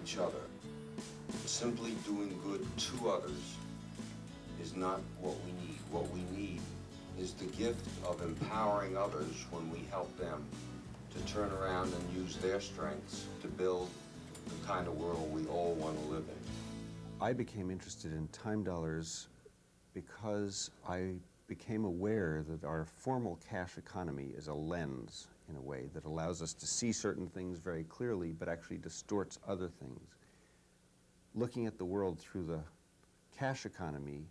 each other. Simply doing good to others is not what we need. What we need is the gift of empowering others when we help them to turn around and use their strengths to build the kind of world we all want to live in. I became interested in time dollars because I became aware that our formal cash economy is a lens, in a way, that allows us to see certain things very clearly, but actually distorts other things. Looking at the world through the cash economy,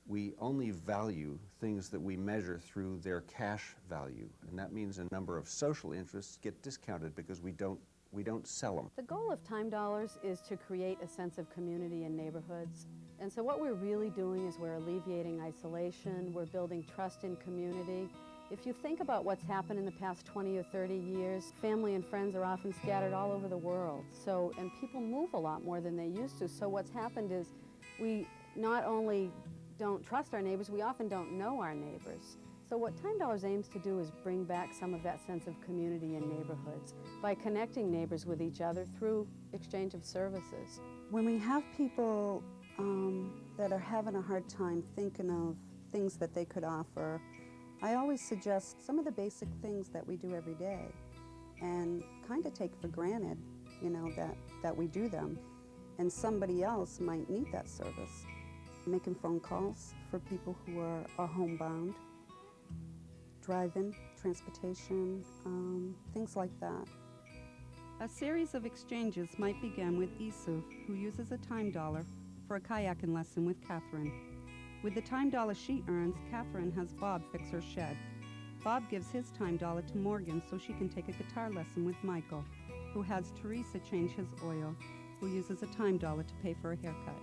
we only value things that we measure through their cash value, and that means a number of social interests get discounted because we don't sell them. The goal of time dollars is to create a sense of community in neighborhoods. And so what we're really doing is we're alleviating isolation, we're building trust in community. If you think about what's happened in the past 20 or 30 years, family and friends are often scattered all over the world. And people move a lot more than they used to. So what's happened is we not only don't trust our neighbors, we often don't know our neighbors. So what Time Dollars aims to do is bring back some of that sense of community in neighborhoods by connecting neighbors with each other through exchange of services. When we have people that are having a hard time thinking of things that they could offer, I always suggest some of the basic things that we do every day and kind of take for granted, you know, that we do them, and somebody else might need that service. Making phone calls for people who are homebound, driving, transportation, things like that. A series of exchanges might begin with Isu, who uses a time dollar for a kayaking lesson with Catherine. With the time dollar she earns, Catherine has Bob fix her shed. Bob gives his time dollar to Morgan so she can take a guitar lesson with Michael, who has Teresa change his oil, who uses a time dollar to pay for a haircut.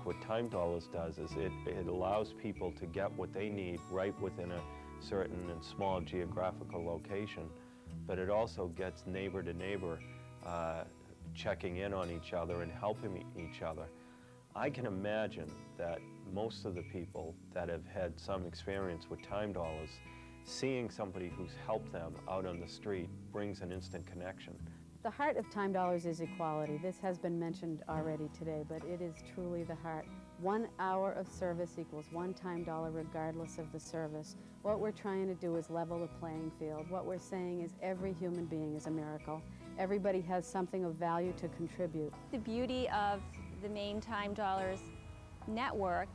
What time dollars does is it allows people to get what they need right within a certain and small geographical location, but it also gets neighbor to neighbor checking in on each other and helping each other. I can imagine that most of the people that have had some experience with time dollars, seeing somebody who's helped them out on the street brings an instant connection. The heart of Time Dollars is equality. This has been mentioned already today, but it is truly the heart. 1 hour of service equals one time dollar regardless of the service. What we're trying to do is level the playing field. What we're saying is every human being is a miracle. Everybody has something of value to contribute. The beauty of the Maine Time Dollars network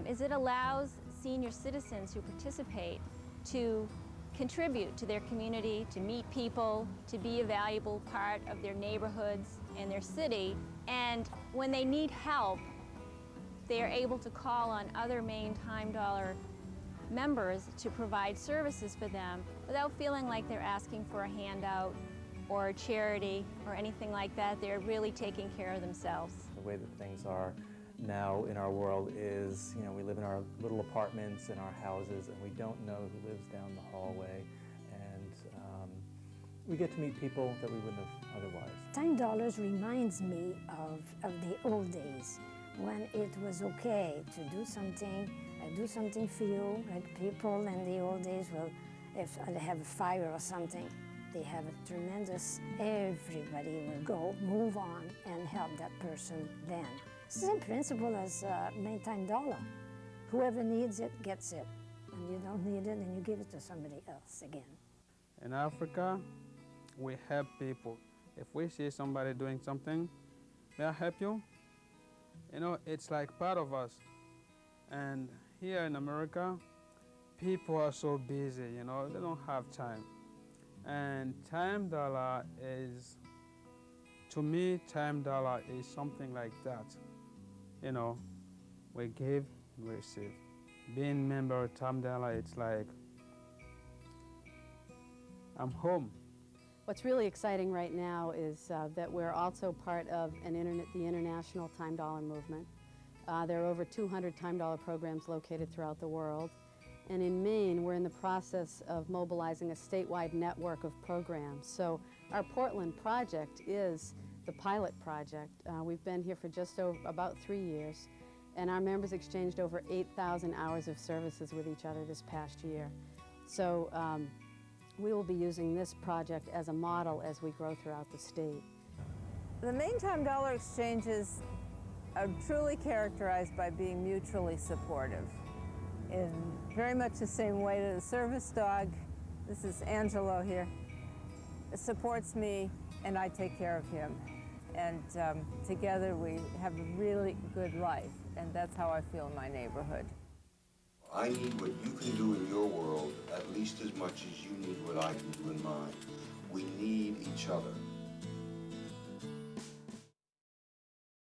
is it allows senior citizens who participate to contribute to their community, to meet people, to be a valuable part of their neighborhoods and their city. And when they need help, they are able to call on other Maine Time Dollar members to provide services for them without feeling like they're asking for a handout or a charity or anything like that. They're really taking care of themselves. The way that things are now in our world is, you know, we live in our little apartments in our houses and we don't know who lives down the hallway, and we get to meet people that we wouldn't have otherwise. Time dollars reminds me of the old days when it was okay to do something for you. Like people in the old days, well, if they have a fire or something, they have a tremendous, everybody will go, move on, and help that person then. Same principle as Maine Time Dollar. Whoever needs it gets it. And you don't need it, and you give it to somebody else again. In Africa, we help people. If we see somebody doing something, may I help you? You know, it's like part of us. And here in America, people are so busy, you know, they don't have time. And time dollar is, to me, time dollar is something like that. You know, we give, we receive. Being member of time dollar, it's like, I'm home. What's really exciting right now is that we're also part of the international time dollar movement. There are over 200 time dollar programs located throughout the world. And in Maine, we're in the process of mobilizing a statewide network of programs. So our Portland project is the pilot project. We've been here for just about 3 years, and our members exchanged over 8,000 hours of services with each other this past year. So we will be using this project as a model as we grow throughout the state. The Maine Time Dollar exchanges are truly characterized by being mutually supportive. In very much the same way that the service dog, this is Angelo here, supports me and I take care of him. And together we have a really good life, and that's how I feel in my neighborhood. I need what you can do in your world at least as much as you need what I can do in mine. We need each other.